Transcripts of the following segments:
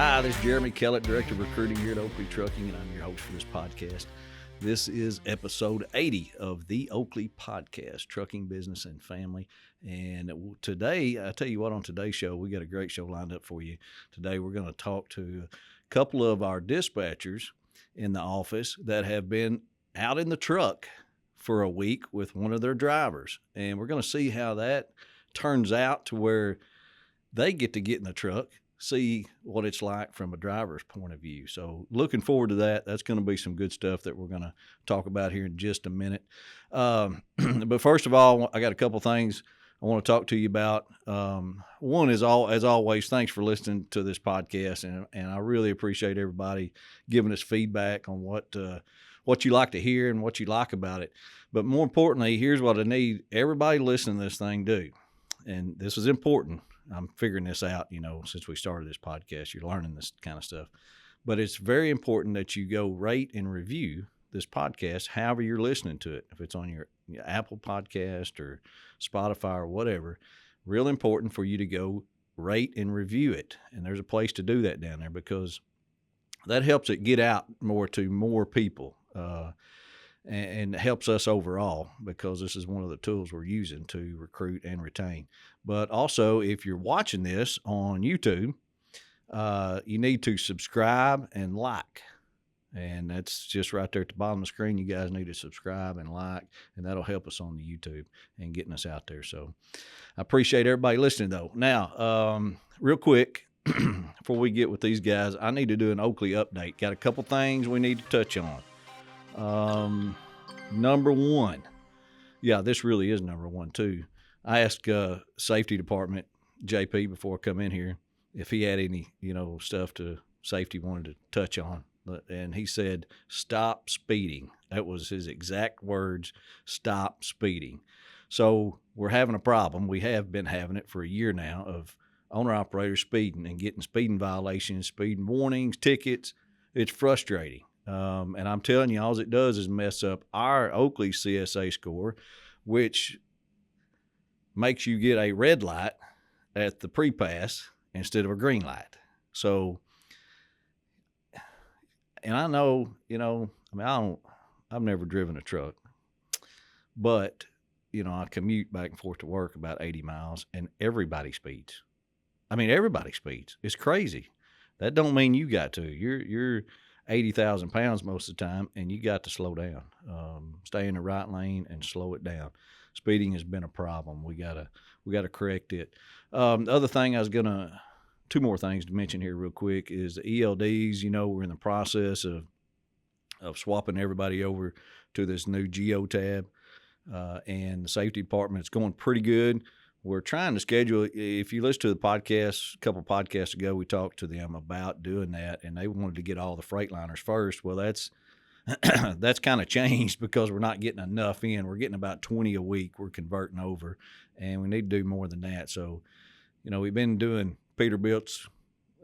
Hi, this is Jeremy Kellett, Director of Recruiting here at Oakley Trucking, and I'm your host for this podcast. This is episode 80 of the Oakley Podcast, Trucking Business and Family. And today, I tell you what, on today's show, we got a great show lined up for you. Today, we're going to talk to a couple of our dispatchers in the office that have been out in the truck for a week with one of their drivers. And we're going to see how that turns out to where they get in the truck, see what it's like from a driver's point of view. So looking forward to that. That's going to be some good stuff that we're going to talk about here in just a minute. But first of all, I got a couple things I want to talk to you about. One is, as always, thanks for listening to this podcast. And I really appreciate everybody giving us feedback on what you like to hear and what you like about it. But more importantly, here's what I need everybody listening to this thing do. And this is important. I'm figuring this out, since we started this podcast. You're learning this kind of stuff. But it's very important that you go rate and review this podcast, however you're listening to it. If it's on your Apple Podcast or Spotify or whatever, real important for you to go rate and review it. And there's a place to do that down there because that helps it get out more to more people. And helps us overall because this is one of the tools we're using to recruit and retain. But also, if you're watching this on YouTube, you need to subscribe and like. And that's just right there at the bottom of the screen. You guys need to subscribe and like, and that'll help us on the YouTube and getting us out there. So I appreciate everybody listening, though. Now, real quick, before we get with these guys, I need to do an Oakley update. Got a couple things we need to touch on. Number one, this really is number one too. I asked safety department JP before I come in here if he had any stuff to safety wanted to touch on, and he said stop speeding. That was his exact words, stop speeding. So we're having a problem. We have been having it for a year now of owner operators speeding and getting speeding violations, speeding warnings, tickets. It's frustrating. And I'm telling you, all it does is mess up our Oakley CSA score, which makes you get a red light at the pre-pass instead of a green light. So, and I know, I've never driven a truck, but, I commute back and forth to work about 80 miles and everybody speeds. Everybody speeds. It's crazy. That don't mean you got to. You're 80,000 pounds most of the time, and you got to slow down. Stay in the right lane and slow it down. Speeding has been a problem. We gotta correct it. The other thing two more things to mention here real quick is the ELDs. We're in the process of swapping everybody over to this new Geo tab, and the safety department, it's going pretty good. We're trying to schedule, if you listen to the podcast, a couple podcasts ago, we talked to them about doing that, and they wanted to get all the Freightliners first. Well, that's kind of changed because we're not getting enough in. We're getting about 20 a week we're converting over, and we need to do more than that. So, we've been doing Peterbilt's,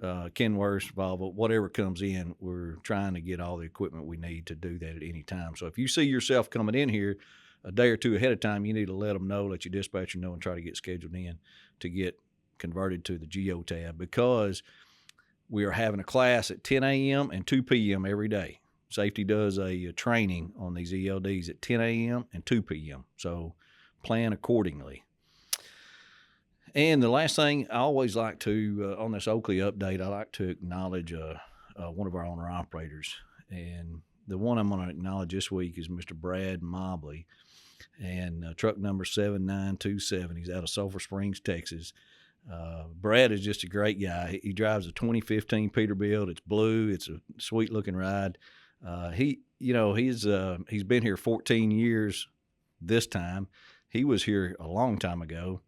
Kenworth, Volvo, whatever comes in, we're trying to get all the equipment we need to do that at any time. So if you see yourself coming in here a day or two ahead of time, you need to let them know, let your dispatcher know, and try to get scheduled in to get converted to the Geo tab because we are having a class at 10 a.m. and 2 p.m. every day. Safety does a training on these ELDs at 10 a.m. and 2 p.m. So plan accordingly. And the last thing I always like to, on this Oakley update, I like to acknowledge one of our owner operators. And the one I'm going to acknowledge this week is Mr. Brad Mobley, and truck number 7927. He's out of Sulphur Springs, Texas. Brad is just a great guy. He drives a 2015 Peterbilt. It's blue. It's a sweet looking ride. He's been here 14 years this time. He was here a long time ago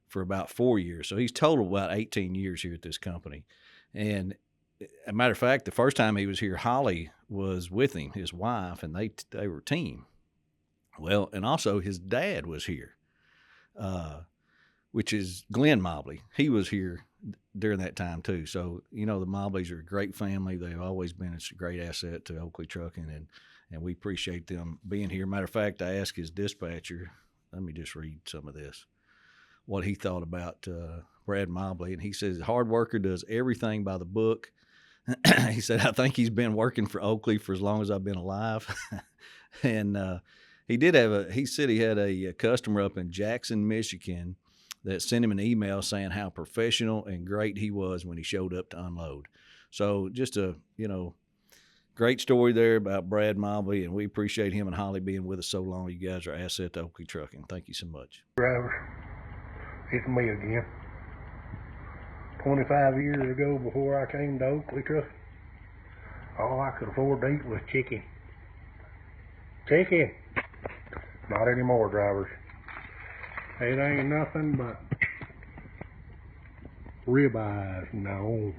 for about 4 years. So he's total about 18 years here at this company. And a matter of fact, the first time he was here, Holly was with him, his wife, and they were a team. Well, and also his dad was here, which is Glenn Mobley. He was here during that time too. So, the Mobleys are a great family. They've always been a great asset to Oakley Trucking, and we appreciate them being here. Matter of fact, I asked his dispatcher, let me just read some of this, what he thought about Brad Mobley, and he says, hard worker, does everything by the book. He said, I think he's been working for Oakley for as long as I've been alive. And he said he had a customer up in Jackson, Michigan that sent him an email saying how professional and great he was when he showed up to unload. So just a, great story there about Brad Mobley, and we appreciate him and Holly being with us so long. You guys are an asset to Oakley Trucking. Thank you so much. Drivers, it's me again. 25 years ago, before I came to Oakley Trucking, all I could afford to eat was chicken. Chicken. Not anymore, drivers. It ain't nothing but ribeyes now.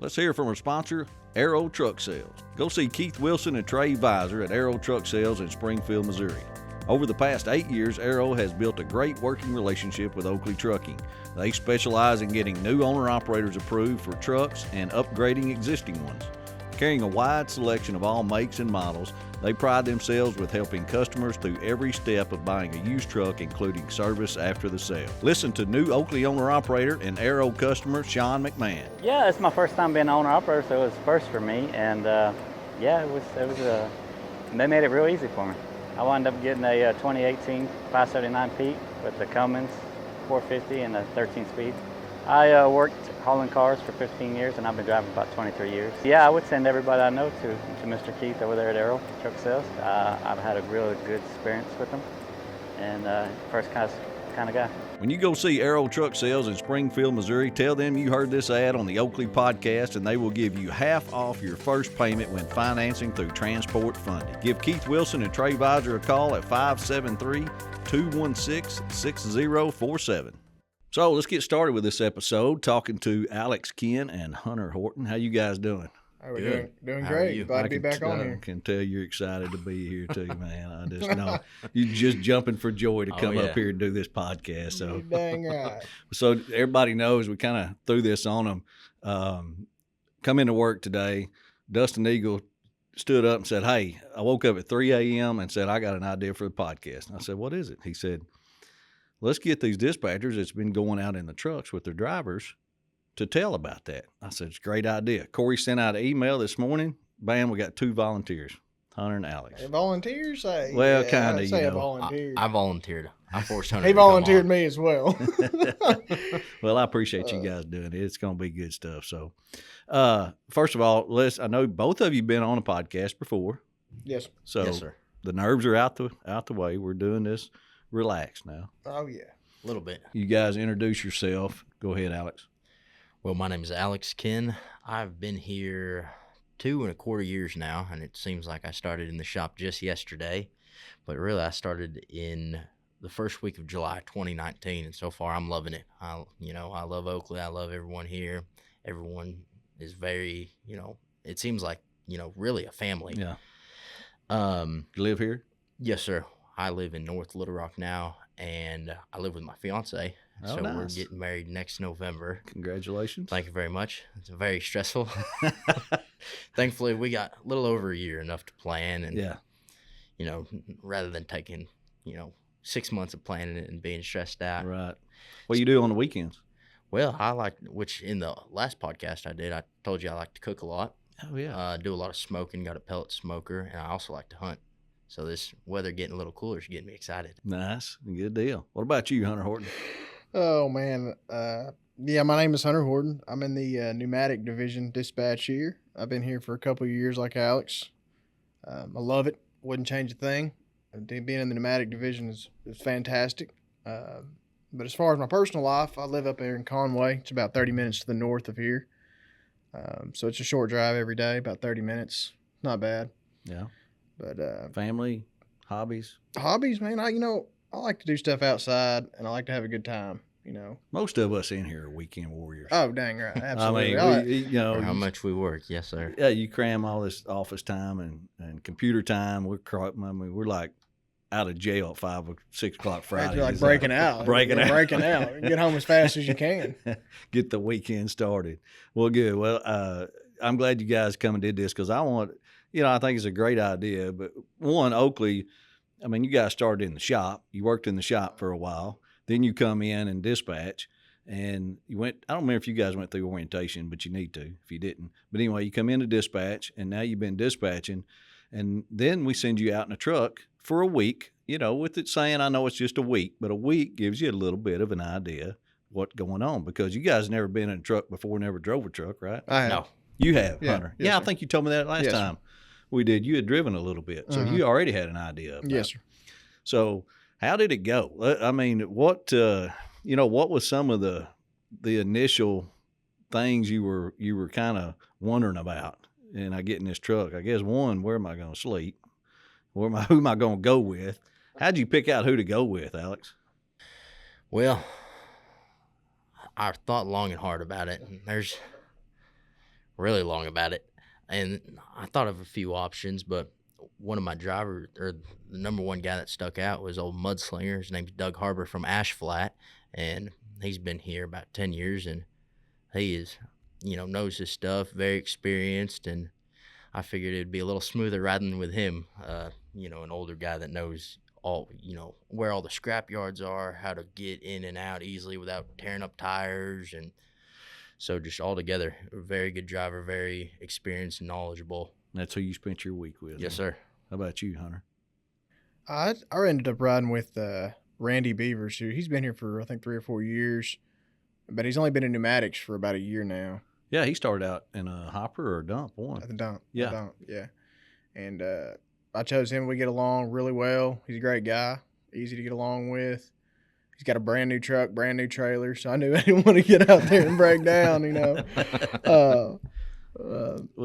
Let's hear from our sponsor, Arrow Truck Sales. Go see Keith Wilson and Trey Visor at Arrow Truck Sales in Springfield, Missouri. Over the past 8 years, Arrow has built a great working relationship with Oakley Trucking. They specialize in getting new owner-operators approved for trucks and upgrading existing ones. Carrying a wide selection of all makes and models, they pride themselves with helping customers through every step of buying a used truck, including service after the sale. Listen to new Oakley owner-operator and Arrow customer Sean McMahon. Yeah, it's my first time being an owner-operator, so it was first for me, and they made it real easy for me. I wound up getting a 2018 579 Pete with the Cummins 450 and a 13-speed. I worked hauling cars for 15 years, and I've been driving about 23 years. Yeah, I would send everybody I know to Mr. Keith over there at Arrow Truck Sales. I've had a really good experience with him, and first kind of guy. When you go see Arrow Truck Sales in Springfield, Missouri, tell them you heard this ad on the Oakley Podcast, and they will give you half off your first payment when financing through transport funding. Give Keith Wilson and Trey Visor a call at 573-216-6047. So let's get started with this episode, talking to Alex Kenn and Hunter Horton. How you guys doing? Oh, we're doing great. Glad to be back on here. I can tell you're excited to be here too, man. I just know you're just jumping for joy to come up here and do this podcast. So you're dang right. So everybody knows we kind of threw this on them. Come into work today, Dustin Eagle stood up and said, "Hey, I woke up at 3 a.m. and said I got an idea for the podcast." And I said, "What is it?" He said, "Let's get these dispatchers that's been going out in the trucks with their drivers to tell about that." I said, "It's a great idea." Corey sent out an email this morning. Bam, we got 2 volunteers, Hunter and Alex. Volunteers? Well, kind of, I volunteered. I volunteered. I forced Hunter. He volunteered me as well. Well, I appreciate you guys doing it. It's going to be good stuff. So, first of all, I know both of you been on a podcast before. Yes. So yes, sir. The nerves are out the way. We're doing this relaxed now. Oh, yeah. A little bit. You guys introduce yourself. Go ahead, Alex. Well, my name is Alex Kenn. I've been here 2.25 years now, and it seems like I started in the shop just yesterday. But really, I started in the first week of July 2019, and so far I'm loving it. I love Oakley. I love everyone here. Everyone is very, it seems like, really a family. Yeah. You live here? Yes, sir. I live in North Little Rock now, and I live with my fiance. Oh, so nice. We're getting married next November. Congratulations. Thank you very much. It's very stressful. Thankfully, we got a little over a year, enough to plan. And, rather than taking, 6 months of planning it and being stressed out. Right. What do you do on the weekends? Well, which in the last podcast I did, I told you I like to cook a lot. Oh, yeah. Do a lot of smoking, got a pellet smoker, and I also like to hunt. So this weather getting a little cooler is getting me excited. Nice. Good deal. What about you, Hunter Horton? Oh, man. My name is Hunter Horton. I'm in the pneumatic division dispatch here. I've been here for a couple of years like Alex. I love it. Wouldn't change a thing. Being in the pneumatic division is fantastic. But as far as my personal life, I live up here in Conway. It's about 30 minutes to the north of here. So it's a short drive every day, about 30 minutes. Not bad. Yeah. But family, hobbies? Hobbies, man. I like to do stuff outside, and I like to have a good time, Most of us in here are weekend warriors. Oh, dang right. Absolutely. I mean, how much we work. Yes, sir. Yeah, you cram all this office time and computer time. We're like out of jail at 5 or 6 o'clock Friday. Like breaking out. Breaking out. Get home as fast as you can. Get the weekend started. Well, good. Well, I'm glad you guys come and did this because I think it's a great idea. But one, Oakley, I mean, you guys started in the shop. You worked in the shop for a while. Then you come in and dispatch, and you went. I don't remember if you guys went through orientation, but you need to if you didn't. But anyway, you come into dispatch, and now you've been dispatching, and then we send you out in a truck for a week. With it saying, I know it's just a week, but a week gives you a little bit of an idea what's going on, because you guys never been in a truck before, never drove a truck, right? I have. No. You have, Yeah. Hunter. Yes, Yeah, I sir. think you told me that last Yes, sir. time we did. You had driven a little bit, so you already had an idea of that. Yes, sir. So how did it go? I mean, what was some of the initial things you were kind of wondering about? And I get in this truck. I guess one, where am I going to sleep? Who am I going to go with? How'd you pick out who to go with, Alex? Well, I thought long and hard about it. There's really long about it. And I thought of a few options, but one of my drivers, or the number one guy that stuck out, was old Mudslinger. His name's Doug Harbor from Ash Flat, and he's been here about 10 years, and he is, knows his stuff, very experienced, and I figured it'd be a little smoother riding with him, an older guy that knows all, where all the scrap yards are, how to get in and out easily without tearing up tires. And so just all together, a very good driver, very experienced and knowledgeable. That's who you spent your week with. Yes, sir. How about you, Hunter? I ended up riding with Randy Beavers, who he's been here for, I think, 3 or 4 years, but he's only been in pneumatics for about a year now. Yeah, he started out in a hopper or a dump one. At the dump. Yeah. The dump, yeah. And I chose him. We get along really well. He's a great guy, easy to get along with. He's got a brand new truck, brand new trailer, so I knew I didn't want to get out there and break down, Well,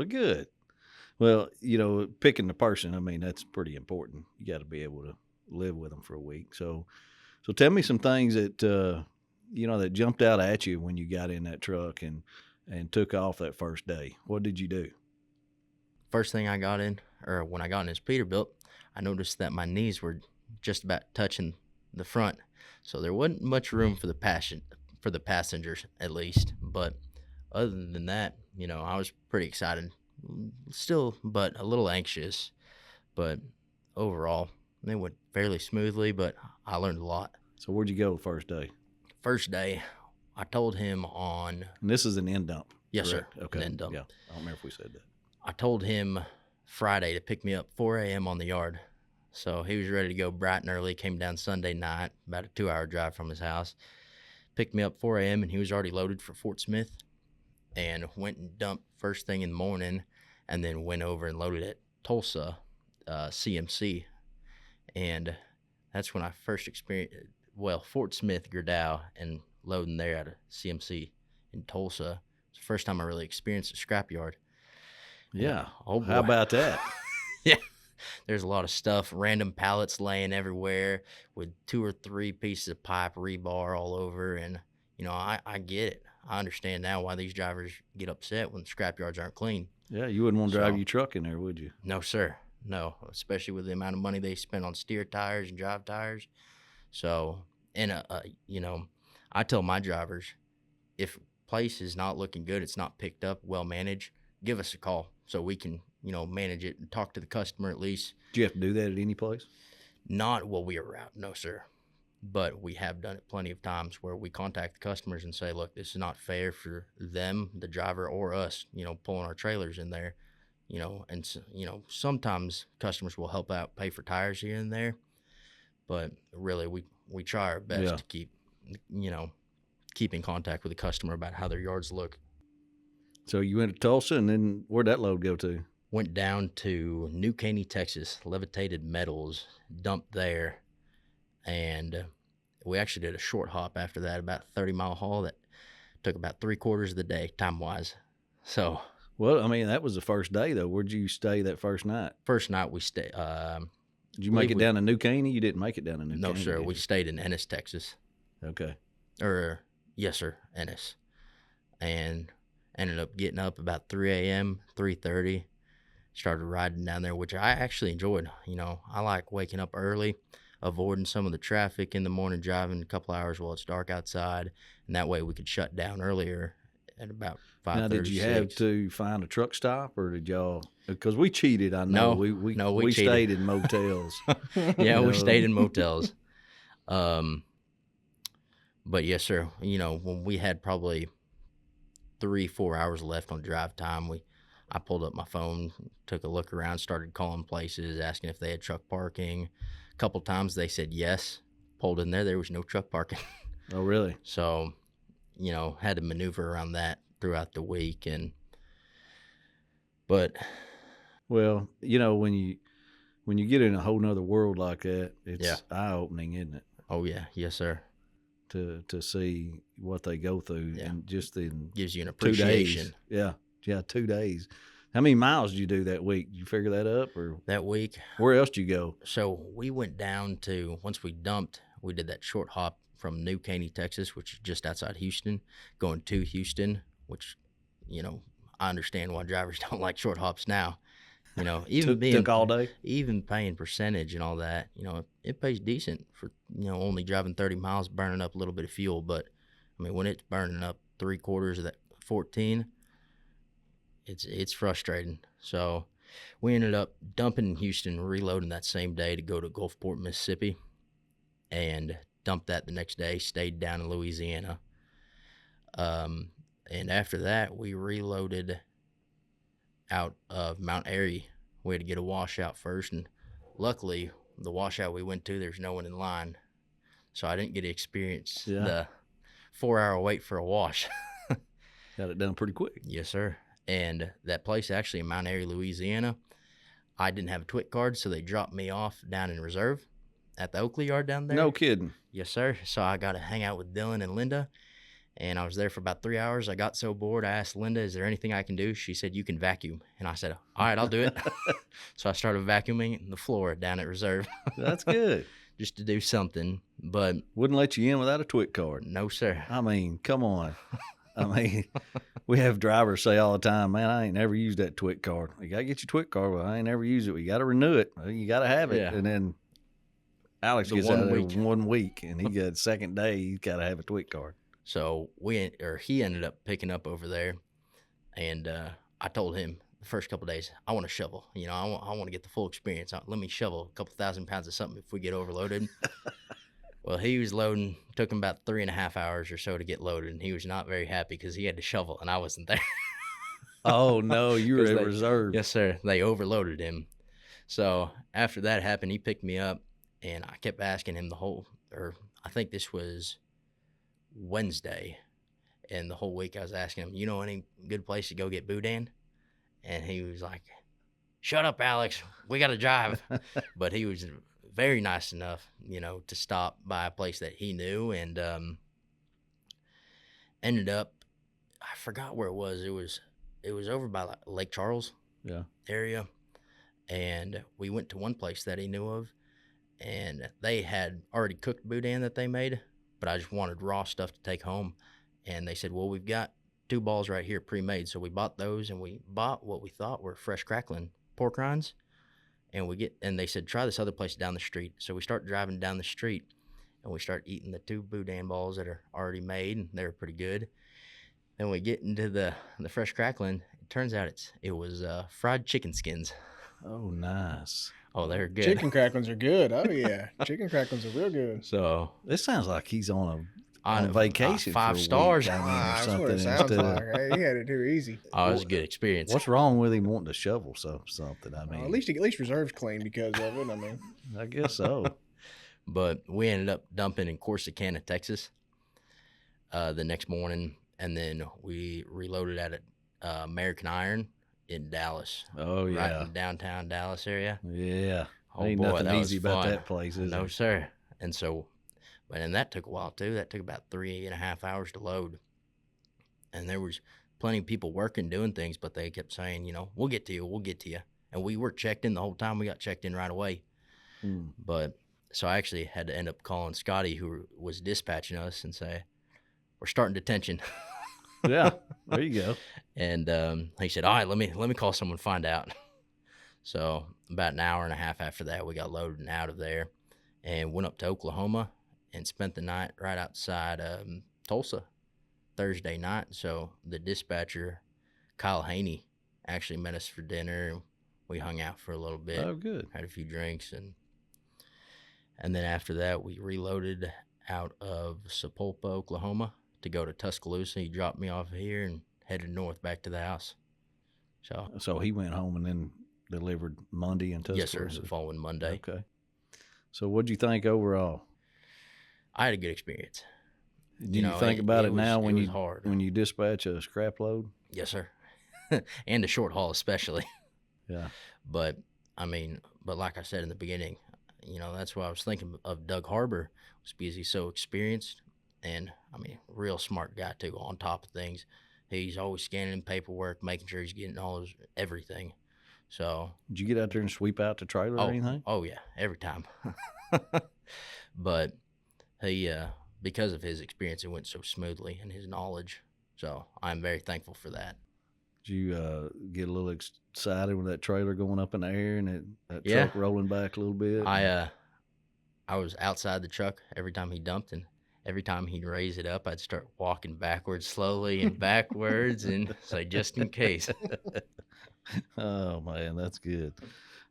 good. Well, picking the person, I mean, that's pretty important. You got to be able to live with them for a week. So tell me some things that, that jumped out at you when you got in that truck and took off that first day. What did you do? First thing I got in, or when I got in his Peterbilt, I noticed that my knees were just about touching the front. So there wasn't much room for the passengers, at least. But other than that, I was pretty excited. Still, but a little anxious. But overall, it went fairly smoothly, but I learned a lot. So where'd you go the first day? First day, I told him on... And this is an end dump. Yes, correct? sir. Okay. An end dump. Yeah. I don't remember if we said that. I told him Friday to pick me up 4 a.m. on the yard. So he was ready to go bright and early, came down Sunday night, about a 2-hour drive from his house. Picked me up 4 a.m. and he was already loaded for Fort Smith, and went and dumped first thing in the morning, and then went over and loaded at Tulsa CMC. And that's when I first experienced, Fort Smith, Gerdau, and loading there at a CMC in Tulsa. It's the first time I really experienced a scrapyard. Yeah. Oh, boy. How about that? Yeah. There's a lot of stuff, random pallets laying everywhere with 2 or 3 pieces of pipe, rebar all over. And, I get it. I understand now why these drivers get upset when scrapyards aren't clean. Yeah, you wouldn't want to drive So- your truck in there, would you? No, sir. No, especially with the amount of money they spend on steer tires and drive tires. So, and, I tell my drivers, if place is not looking good, it's not picked up, well managed, give us a call so we can, manage it and talk to the customer at least. Do you have to do that at any place? Not while we are out, no, sir. But we have done it plenty of times where we contact the customers and say, look, this is not fair for them, the driver, or us, pulling our trailers in there, and, sometimes customers will help out, pay for tires here and there. But really, we try our best Yeah. to keep in contact with the customer about how their yards look. So you went to Tulsa, and then where'd that load go to? Went down to New Caney, Texas, Levitated Metals, dumped there, and we actually did a short hop after that, about a 30-mile haul that took about 3/4 of the day, time-wise. So, Well, I mean, that was the first day, though. Where'd you stay that first night? first night we stayed. Did you make it we- down to New Caney? You didn't make it down to New No, Caney. sir. did We you? stayed in Ennis, Texas. Okay. Yes, sir, Ennis. And ended up getting up about 3 a.m., 3:30. Started riding down there, which I actually enjoyed. I like waking up early, avoiding some of the traffic in the morning, driving a couple hours while it's dark outside. And that way we could shut down earlier at about 5:30. Now, did you have to find a truck stop, or did y'all? Because we cheated. I know. No. we We cheated. stayed in motels. Yeah, No. we stayed in motels. But yes, sir. You know, when we had probably 3-4 hours left on drive time, I pulled up my phone, took a look around, started calling places, asking if they had truck parking. A couple times they said yes. Pulled in there was no truck parking. Oh, really? So, you know, had to maneuver around that throughout the week. But Well, you know, when you get in a whole nother world like that, it's eye opening, isn't it? oh yeah, yes sir. To see what they go through, Yeah. and just in Gives you an 2 days. appreciation. Yeah, 2 days. How many miles did you do that week? Did you figure that up, or That week. where else did you go? So we went down to, once we dumped, we did that short hop from New Caney, Texas, which is just outside Houston, going to Houston, which, you know, I understand why drivers don't like short hops now. You know, even Took all day. even paying percentage and all that, you know, it pays decent for, you know, only driving 30 miles, burning up a little bit of fuel. But I mean, when it's burning up 3/4 of that 14, it's frustrating. So we ended up dumping in Houston, reloading that same day to go to Gulfport, Mississippi, and dumped that the next day, stayed down in Louisiana. And after that, we reloaded out of Mount Airy. We had to get a washout first, and luckily, the washout we went to, there's no one in line, so I didn't get to experience the 4-hour wait for a wash. Got it done pretty quick. Yes, sir. And that place actually in Mount Airy, Louisiana, I didn't have a TWIC card, so they dropped me off down in reserve at the Oakley yard down there. No kidding. Yes, sir. So I got to hang out with Dylan and Linda, and I was there for about 3 hours. I got so bored, I asked Linda, is there anything I can do? She said, you can vacuum. And I said, all right, I'll do it. So I started vacuuming the floor down at reserve. That's good. Just to do something. But Wouldn't let you in without a TWIC card. no, sir. I mean, come on. I mean, we have drivers say all the time, man, I ain't never used that TWIC card. You got to get your TWIC card. Well, I ain't never used it. You got to renew it. Well, you got to have it. Yeah. And then Alex The gets 1 out there week. 1 week, and he got second day, he's got to have a TWIC card. So he ended up picking up over there, and I told him the first couple of days, I want to shovel. You know, I want to get the full experience. Let me shovel a couple 1,000 pounds of something if we get overloaded. Well, he was loading. Took him about 3.5 hours or so to get loaded, and he was not very happy because he had to shovel, and I wasn't there. Oh, no, you were 'Cause in they- reserve. Yes, sir. They overloaded him. So after that happened, he picked me up, and I kept asking him I think this was Wednesday, and the whole week I was asking him, you know any good place to go get boudin? And he was like, shut up, Alex. We got to drive. But he was very nice enough, you know, to stop by a place that he knew, and ended up, I forgot where it was. It was over by like Lake Charles area, and we went to one place that he knew of, and they had already cooked boudin that they made, but I just wanted raw stuff to take home, and they said, well, we've got 2 balls right here pre-made, so we bought those, and we bought what we thought were fresh crackling pork rinds, and they said, try this other place down the street. So we start driving down the street, and we start eating the 2 boudin balls that are already made, and they're pretty good. Then we get into the fresh crackling. It turns out it was fried chicken skins. Oh, nice. Oh, they're good. Chicken cracklings are good. Oh yeah, chicken cracklings are real good. So This sounds like he's on on vacation. 5 for a week, stars. I mean, or That's what it something sounds instead of- like. Hey, he had it too easy. Oh, it was a good experience. What's wrong with him wanting to shovel something? I mean, At least reserve's clean because of it. I mean, I guess so. But we ended up dumping in Corsicana, Texas, the next morning, and then we reloaded at American Iron in Dallas, Oh, right yeah. in downtown Dallas area. Yeah. Oh Ain't boy, nothing that was easy about fun. that place, is No, it? sir. And so, and that took a while too. That took about 3.5 hours to load. And there was plenty of people working, doing things, but they kept saying, you know, we'll get to you. And we were checked in the whole time. We got checked in right away. Hmm. But so I actually had to end up calling Scotty, who was dispatching us, and say, we're starting detention. Yeah. There you go. And he said, all right, let me call someone and find out. So about an hour and a half after that, we got loaded and out of there and went up to Oklahoma and spent the night right outside Tulsa Thursday night. So the dispatcher, Kyle Haney, actually met us for dinner. We hung out for a little bit, Oh, good. had a few drinks, and then after that, we reloaded out of Sapulpa, Oklahoma, to go to Tuscaloosa. He dropped me off here and headed north back to the house. So he went home and then delivered Monday in Tuscaloosa? Yes, sir, the following Monday. Okay. So what'd you think overall? I had a good experience. Do you think about it now when hard. when you dispatch a scrap load? Yes, sir. And the short haul especially. Yeah. But like I said in the beginning, that's why I was thinking of Doug Harbor, was because he's so experienced and real smart guy too, on top of things. He's always scanning paperwork, making sure he's getting everything. So did you get out there and sweep out the trailer or anything? Oh yeah, every time. But he because of his experience, it went so smoothly and his knowledge. So I'm very thankful for that. Did you get a little excited with that trailer going up in the air and that Yeah. truck rolling back a little bit? I was outside the truck every time he dumped, and every time he'd raise it up, I'd start walking backwards slowly and backwards and say, just in case. Oh man, that's good.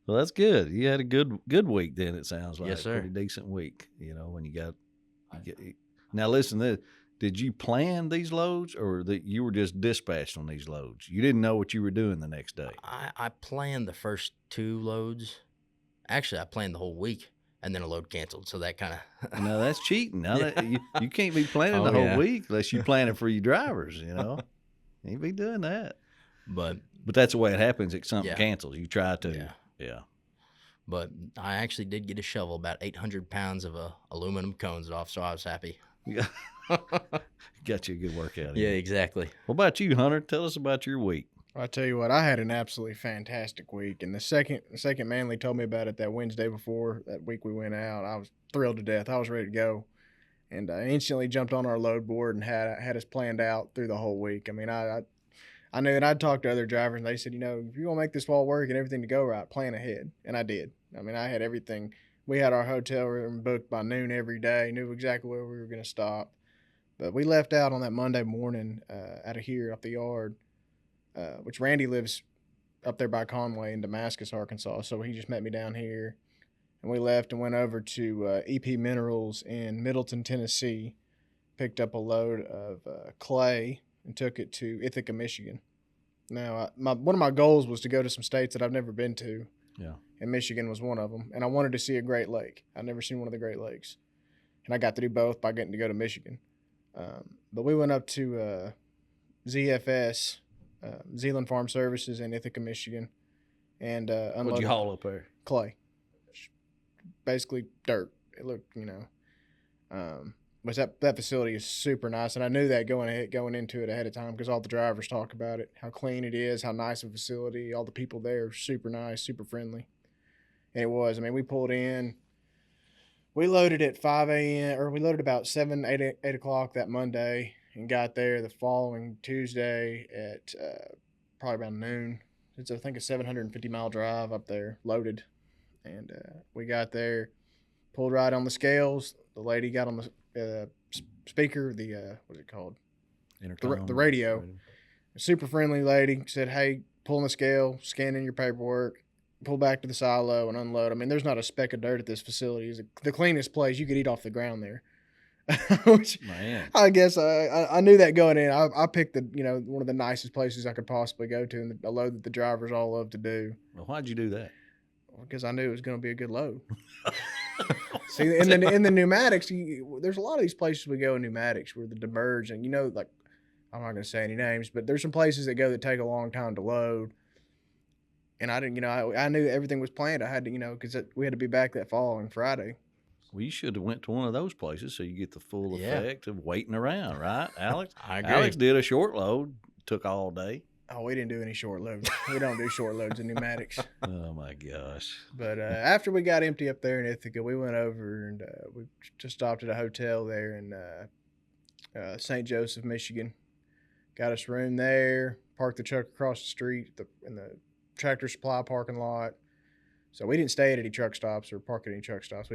Well, that's good. You had a good week then. It sounds like. Yes, sir. Pretty decent week. When you get. Now listen, did you plan these loads, or that you were just dispatched on these loads? You didn't know what you were doing the next day. I planned the first 2 loads. Actually, I planned the whole week, and then a load canceled. So that kind of. No, that's cheating. Now you can't be planning the whole week unless you plan it for your drivers. You ain't be doing that. But that's the way it happens. If something cancels, you try to. Yeah. But I actually did get a shovel, about 800 pounds of aluminum cones off, so I was happy. Got you a good workout. Yeah, exactly. What about you, Hunter? Tell us about your week. I tell you what, I had an absolutely fantastic week, and the second Manley told me about it that Wednesday before that week we went out, I was thrilled to death. I was ready to go, and I instantly jumped on our load board and had us planned out through the whole week. I knew that I'd talked to other drivers, and they said, if you're gonna make this fall work and everything to go right, plan ahead, and I did. I had everything. We had our hotel room booked by noon every day, knew exactly where we were going to stop. But we left out on that Monday morning out of here, off the yard, which Randy lives up there by Conway in Damascus, Arkansas. So he just met me down here. And we left and went over to EP Minerals in Middleton, Tennessee, picked up a load of clay and took it to Ithaca, Michigan. Now, one of my goals was to go to some states that I've never been to. Yeah. And Michigan was one of them. And I wanted to see a Great Lake. I'd never seen one of the Great Lakes. And I got to do both by getting to go to Michigan. But we went up to ZFS, Zealand Farm Services in Ithaca, Michigan. And unloaded. What'd you haul up there? Clay. Basically dirt. It looked, but that facility is super nice. And I knew that going into it ahead of time because all the drivers talk about it, how clean it is, how nice a facility. All the people there are super nice, super friendly. And it was. We pulled in. We loaded at 5 a.m. or we loaded about 8 o'clock that Monday and got there the following Tuesday at probably around noon. It's, I think, a 750-mile drive up there, loaded. And we got there, pulled right on the scales. The lady got on the speaker, what is it called? Intercom. The radio. Super friendly lady. Said, hey, pull on the scale, scan in your paperwork, pull back to the silo and unload. There's not a speck of dirt at this facility. It's the cleanest place. You could eat off the ground there. Which, man, I guess I knew that going in. I picked one of the nicest places I could possibly go to, and a load that the drivers all love to do. Well, why'd you do that? Because I knew it was going to be a good load. See, in the pneumatics, there's a lot of these places we go in pneumatics where the demerge, and I'm not going to say any names, but there's some places that go that take a long time to load. And I didn't, I knew everything was planned. I had to, because we had to be back that following Friday. Well, you should have went to one of those places so you get the full effect of waiting around, right, Alex? I agree. Alex did a short load, took all day. Oh, we didn't do any short loads. We don't do short loads in pneumatics. Oh, my gosh. But after we got empty up there in Ithaca, we went over and we just stopped at a hotel there in St. Joseph, Michigan. Got us a room there, parked the truck across the street in the Tractor Supply parking lot. So we didn't stay at any truck stops or park at any truck stops.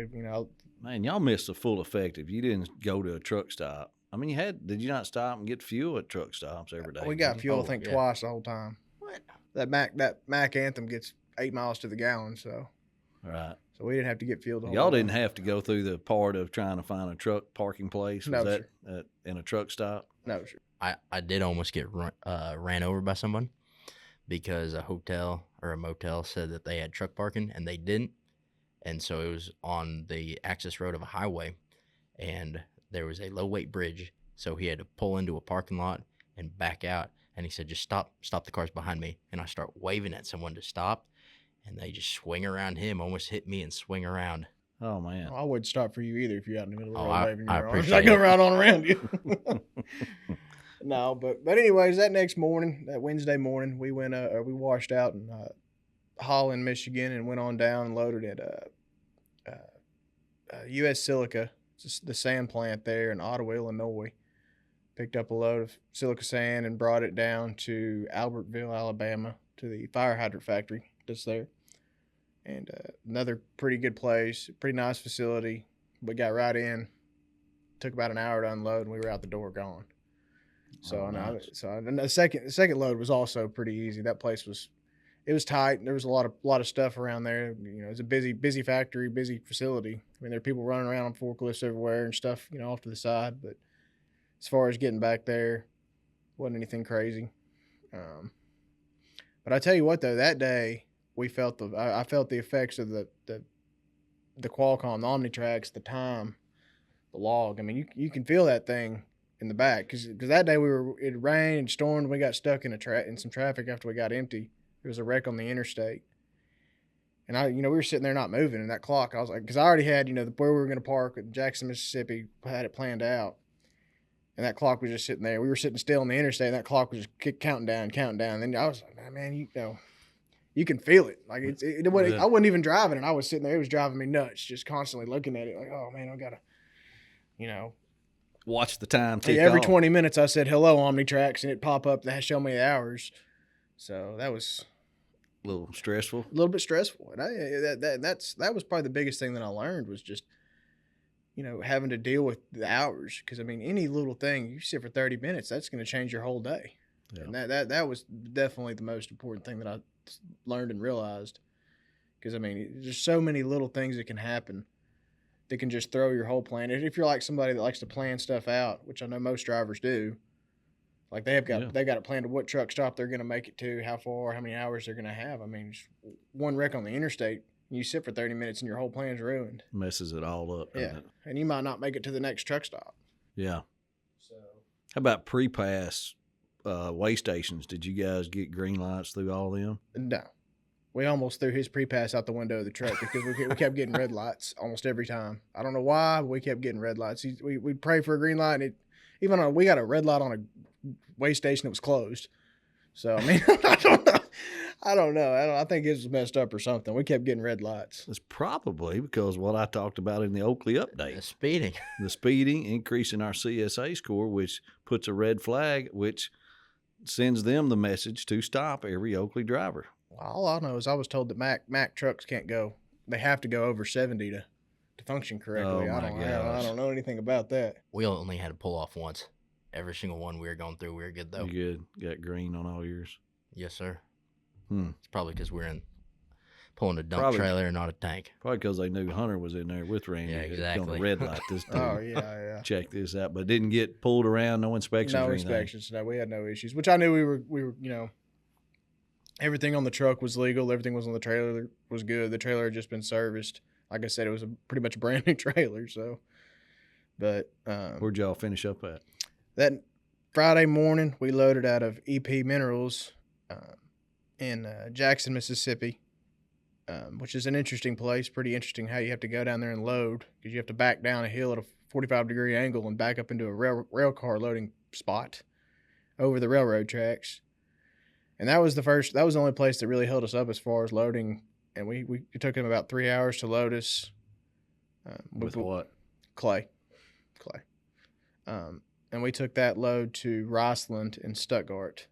Man, y'all missed the full effect if you didn't go to a truck stop. Did you not stop and get fuel at truck stops every day? We got fuel, I think, twice the whole time. What? That Mac Anthem gets 8 miles to the gallon, so. Right. So we didn't have to get fuel the whole Y'all way. didn't have to go through the part of trying to find a truck parking place. No, Was that in a truck stop? No, sure. I did almost get ran over by someone because a hotel or a motel said that they had truck parking and they didn't. And so it was on the access road of a highway and there was a low weight bridge. So he had to pull into a parking lot and back out. And he said, just stop the cars behind me. And I start waving at someone to stop. And they just swing around him, almost hit me and swing around. Oh, man. I wouldn't stop for you either if you're out in the middle of the road I waving your arms. appreciate I go it. right on around you. No, but anyways, that next morning, that Wednesday morning, we went we washed out in Holland, Michigan, and went on down and loaded at U.S. Silica, the sand plant there in Ottawa, Illinois. Picked up a load of silica sand and brought it down to Albertville, Alabama, to the fire hydrant factory that's there. And another pretty good place, pretty nice facility. We got right in. Took about an hour to unload, and we were out the door gone. So, and the second load was also pretty easy. That place was tight. There was a lot of stuff around there. You know, it's a busy factory, busy facility. I mean, there are people running around on forklifts everywhere and stuff, you know, off to the side. But as far as getting back there, wasn't anything crazy. But I tell you what, though, that day we felt I felt the effects of the Qualcomm, the Omnitrax, the time, the log. I mean, you can feel that thing in the back because that day it rained and stormed. We got stuck in some traffic after we got empty. There was a wreck on the interstate, and we were sitting there not moving. And that clock, I was like, because I already had where we were going to park at Jackson, Mississippi, had it planned out. And that clock was just sitting there. We were sitting still on the interstate, and that clock was just counting down. And then I was like, man, you can feel it. Like I wasn't even driving, and I was sitting there. It was driving me nuts, just constantly looking at it, like, oh man, I gotta, watch the time tick every off. 20 minutes I said hello Omnitrax, and it pop up that show me the hours. So that was A little stressful. a little bit stressful, and that was probably the biggest thing that I learned was just having to deal with the hours. Because I mean, any little thing you sit for 30 minutes, that's going to change your whole day. Yeah. And that was definitely the most important thing that I learned and realized. Because I mean, there's so many little things that can happen that can just throw your whole plan. If you're like somebody that likes to plan stuff out, which I know most drivers do, like they got it planned to what truck stop they're going to make it to, how far, how many hours they're going to have. I mean, just one wreck on the interstate, you sit for 30 minutes and your whole plan's ruined. Messes it all up. Yeah, and you might not make it to the next truck stop. Yeah. So How about pre-pass way stations? Did you guys get green lights through all of them? no, we almost threw his pre-pass out the window of the truck because we kept getting red lights almost every time. I don't know why, but we kept getting red lights. We'd pray for a green light, and we got a red light on a way station that was closed. So I mean, I don't know. I think it was messed up or something. We kept getting red lights. It's probably because what I talked about in the Oakley update. The speeding. The speeding, increasing our CSA score, which puts a red flag, which sends them the message to stop every Oakley driver. All I know is I was told that Mack trucks can't go. They have to go over 70 to function correctly. Oh, I gosh. don't know anything about that. We only had to pull off once. Every single one we were going through, we were good though. You good? Got green on all yours? Yes, sir. Hmm. It's probably because we're pulling a dump Probably. trailer and not a tank. Probably because they knew Hunter was in there with Randy. Yeah, On exactly. the red light this time. Oh yeah. Check this out, but didn't get pulled around. No inspections. No or anything. inspections. No, we had no issues. Which I knew we were. Everything on the truck was legal. Everything was on the trailer was good. The trailer had just been serviced. Like I said, it was pretty much a brand new trailer. So, but Where'd y'all finish up at? that Friday morning, we loaded out of EP Minerals in Jackson, Mississippi, which is an interesting place. Pretty interesting how you have to go down there and load because you have to back down a hill at a 45-degree angle and back up into a rail car loading spot over the railroad tracks. And that was the only place that really held us up as far as loading. And it took him about 3 hours to load us. With what? Clay. And we took that load to Riceland and Stuttgart.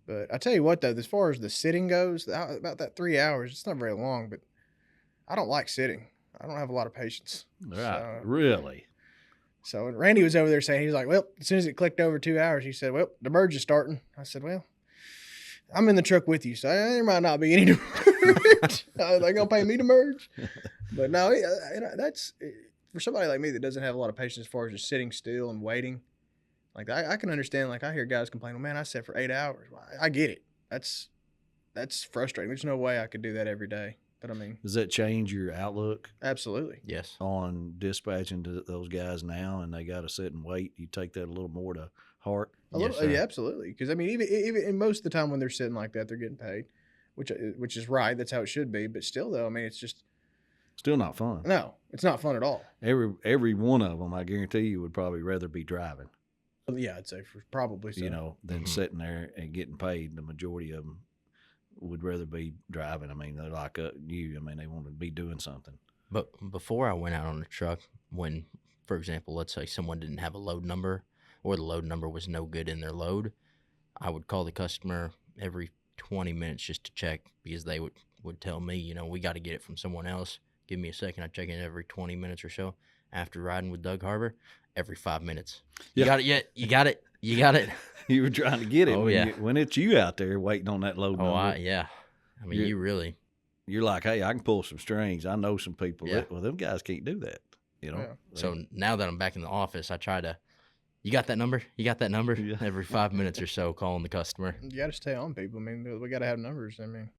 But I tell you what, though, as far as the sitting goes, about that 3 hours, it's not very long, but I don't like sitting. I don't have a lot of patience. Right. Really? So Randy was over there saying, he's like, well, as soon as it clicked over 2 hours, he said, well, the merge is starting. I said, well, I'm in the truck with you, so there might not be any merge? Are they gonna pay me to merge? But no, that's for somebody like me that doesn't have a lot of patience as far as just sitting still and waiting. Like I can understand. Like I hear guys complain, "Well, man, I sat for 8 hours." Well, I get it. That's frustrating. There's no way I could do that every day. But I mean, Does that change your outlook absolutely. Yes. on dispatching to those guys now, and they got to sit and wait? You take that a little more to heart. A Yes, little, sir. yeah, absolutely. Because I mean, even and most of the time when they're sitting like that, they're getting paid, which is right. That's how it should be. But still, though, I mean, it's just Still not fun. no, it's not fun at all. Every one of them, I guarantee you, would probably rather be driving, Yeah, I'd say probably so. than Mhm. sitting there and getting paid. The majority of them would rather be driving. I mean, they're like you. I mean, they want to be doing something. But before I went out on the truck, when, for example, let's say someone didn't have a load number or the load number was no good in their load, I would call the customer every 20 minutes just to check, because they would tell me, we got to get it from someone else. Give me a second. I check in every 20 minutes or so. After riding with Doug Harbor, every 5 minutes. You Yeah. got it yet? You got it? You got it? You were trying to get it. Oh, when yeah. when it's you out there waiting on that load number. Yeah. I mean, Yeah. you really. You're like, hey, I can pull some strings. I know some people. Yeah. Well, them guys can't do that. Yeah. So now that I'm back in the office, I try to, you got that number? You got that number? Yeah. Every 5 minutes or so, calling the customer. You got to stay on people. I mean, we got to have numbers. I mean,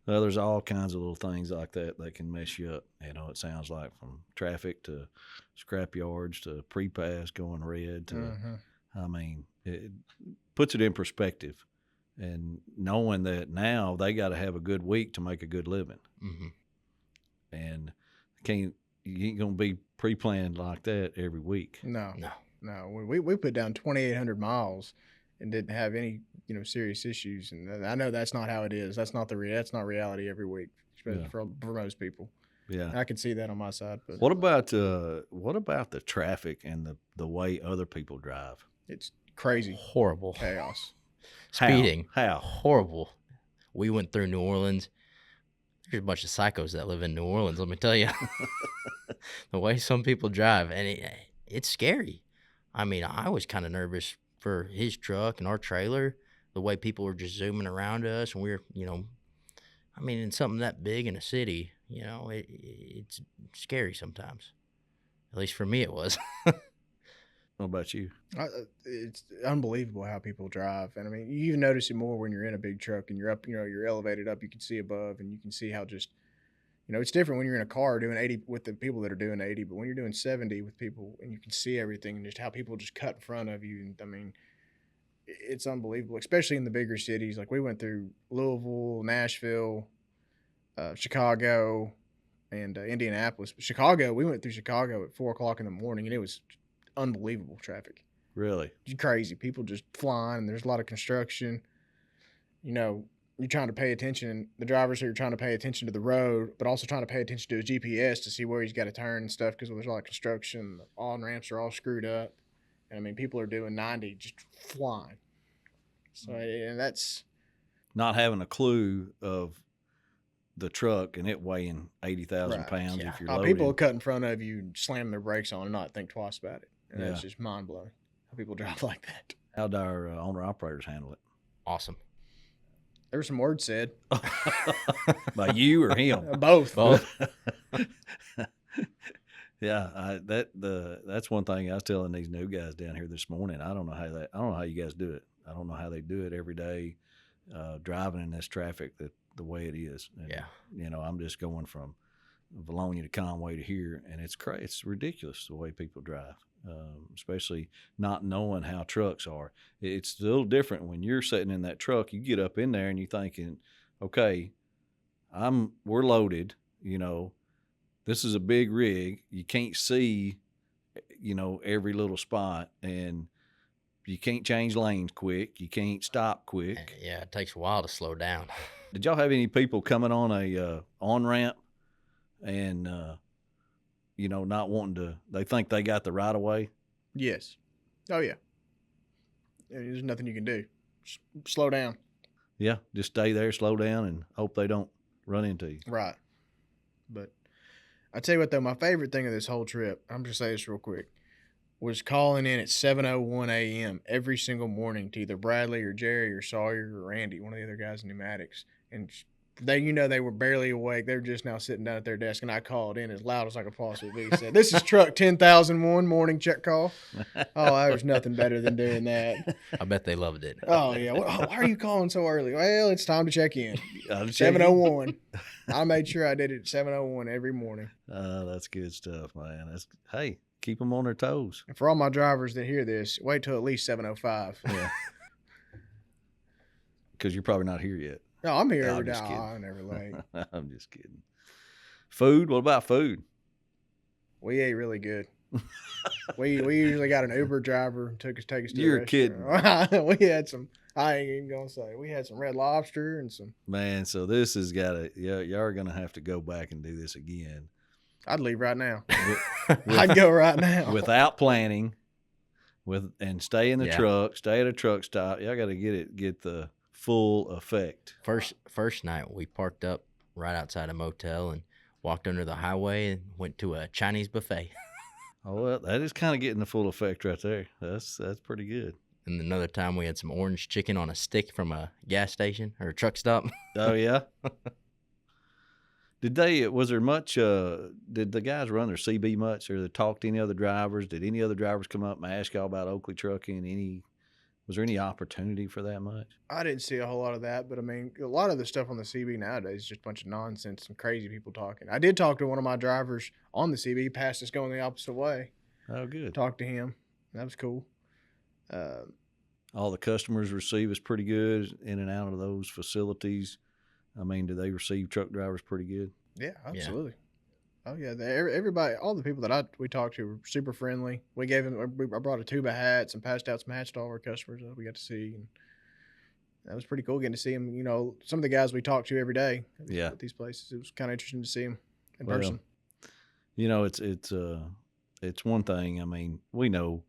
Well, there's all kinds of little things like that can mess you up. It sounds like, from traffic to scrap yards to pre-pass going red to, mhm. I mean, it puts it in perspective, and knowing that now they got to have a good week to make a good living, Mm-hmm. and you ain't gonna be pre-planned like that every week. No. No. We put down 2,800 miles and didn't have any serious issues. And I know that's not how it is. That's not that's not reality every week, especially Yeah. for most people. Yeah. And I can see that on my side. But What about the traffic and the way other people drive? it's crazy Horrible. chaos. Speeding. How? Horrible. We went through New Orleans. There's a bunch of psychos that live in New Orleans, let me tell you. The way some people drive, and it's scary. I mean, I was kind of nervous for his truck and our trailer, the way people were just zooming around us, and we were, I mean, in something that big in a city, it's scary sometimes. At least for me it was. What about you? It's unbelievable how people drive. And I mean, you even notice it more when you're in a big truck and you're up, you're elevated up, you can see above, and you can see how just, it's different when you're in a car doing 80 with the people that are doing 80, but when you're doing 70 with people and you can see everything and just how people just cut in front of you. And I mean, it's unbelievable, especially in the bigger cities. Like we went through Louisville, Nashville, Chicago, and Indianapolis. But Chicago, we went through Chicago at 4:00 in the morning, and it was unbelievable traffic. Really? It's crazy. People just flying, and there's a lot of construction. You're trying to pay attention. The drivers here are trying to pay attention to the road, but also trying to pay attention to his GPS to see where he's got to turn and stuff, because there's a lot of construction. The on-ramps are all screwed up. And I mean, people are doing 90 just flying. So, and that's Not having a clue of the truck and it weighing 80,000 Right. pounds Yeah. if you're loaded. people will cut in front of you, slam their brakes on, and not think twice about it. And Yeah. that's just mind blowing how people drive like that. How'd our owner-operators handle it? Awesome. There were some words said. By you or him? Both. Yeah, that's one thing I was telling these new guys down here this morning. I don't know how you guys do it. I don't know how they do it every day, driving in this traffic the way it is. And, Yeah. I'm just going from Valonia to Conway to here, and it's ridiculous the way people drive, especially not knowing how trucks are. It's a little different when you're sitting in that truck. You get up in there and you're thinking, okay, we're loaded, this is a big rig. You can't see, every little spot, and you can't change lanes quick. You can't stop quick. Yeah, it takes a while to slow down. Did y'all have any people coming on a on-ramp and, not wanting to, they think they got the right of way? Yes. Oh, yeah. There's nothing you can do. Just slow down. Yeah, just stay there, slow down, and hope they don't run into you. Right. But I tell you what, though, my favorite thing of this whole trip, I'm just saying this real quick, was calling in at 7:01 a.m. every single morning to either Bradley or Jerry or Sawyer or Randy, one of the other guys in pneumatics, and they were barely awake. They were just now sitting down at their desk, and I called in as loud as I could possibly be. Said, "This is truck 10,001 morning check call." Oh, there was nothing better than doing that. I bet they loved it. Oh yeah. Why are you calling so early? Well, it's time to check in. 7:01. I made sure I did it at 7:01 every morning. That's good stuff, man. Hey, keep them on their toes. And for all my drivers that hear this, wait till at least 7:05. Yeah. Because you're probably not here yet. No, I'm here No, every day. I'm just kidding. I'm never late. I'm just kidding. Food? What about food? We ate really good. we usually got an Uber driver and take us to You're the kidding. restaurant. We had some. I ain't even gonna say. We had some Red Lobster and some. Man, so this has got to, y'all are going to have to go back and do this again. I'd leave right now. I'd go right now. Without planning, and stay in the Yeah. truck, stay at a truck stop. Y'all got to get the full effect. First night we parked up right outside a motel and walked under the highway and went to a Chinese buffet. Oh, well, that is kind of getting the full effect right there. That's pretty good. And another time we had some orange chicken on a stick from a gas station or a truck stop. Oh, yeah? Was there much, did the guys run their CB much, or they talk to any other drivers? Did any other drivers come up and ask y'all about Oakley trucking? Was there any opportunity for that much? I didn't see a whole lot of that, but I mean, a lot of the stuff on the CB nowadays is just a bunch of nonsense, some crazy people talking. I did talk to one of my drivers on the CB, passed us going the opposite way. Oh, good. Talked to him. That was cool. All the customers receive us pretty good in and out of those facilities. I mean, do they receive truck drivers pretty good? Yeah, absolutely. Oh yeah, everybody, all the people that we talked to were super friendly. We gave them. I brought a tube of hats and passed out some hats to all our customers that we got to see, and that was pretty cool getting to see them. You know, some of the guys we talked to every day. Yeah. At these places, it was kind of interesting to see them in Well, person. You know, it's one thing. I mean, we know,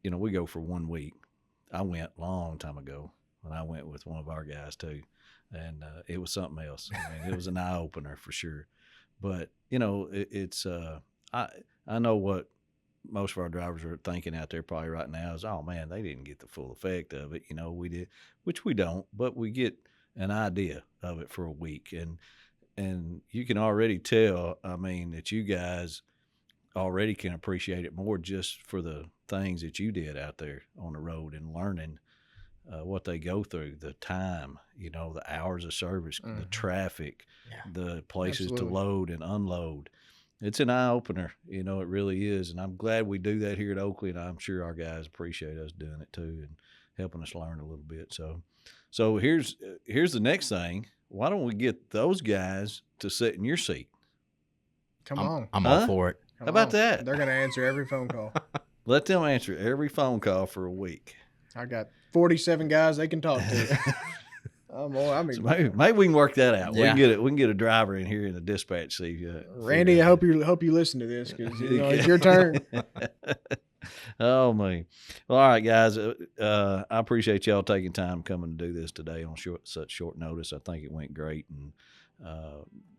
we go for 1 week. I went a long time ago when I went with one of our guys too, and it was something else. I mean, it was an eye opener for sure. But I know what most of our drivers are thinking out there probably right now is, oh man, they didn't get the full effect of it. We did, which we don't, but we get an idea of it for a week, and you can already tell. I mean, that you guys already can appreciate it more just for the things that you did out there on the road and learning what they go through, the time, the hours of service, the traffic, the places to load and unload. It's an eye opener, it really is. And I'm glad we do that here at Oakley, and I'm sure our guys appreciate us doing it too and helping us learn a little bit. So here's the next thing. Why don't we get those guys to sit in your seat? Come on. I'm all for it. How about that? They're going to answer every phone call. Let them answer every phone call for a week. I got 47 guys they can talk to. So maybe we can work that out. Yeah. We can get a driver in here in the dispatch seat. Randy, I hope you listen to this because it's your turn. Oh man! Well, all right, guys. I appreciate y'all taking time coming to do this today on such short notice. I think it went great, and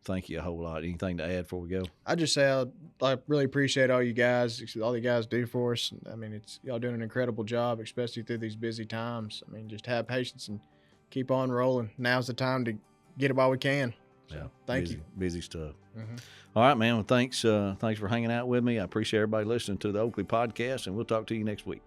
thank you a whole lot. Anything to add before we go? I just say I really appreciate all you guys do for us. I mean, y'all doing an incredible job, especially through these busy times. I mean, just have patience and keep on rolling. Now's the time to get it while we can. So, thank you. Busy stuff. Mm-hmm. All right, man. Well, thanks for hanging out with me. I appreciate everybody listening to the Oakley Podcast, and we'll talk to you next week.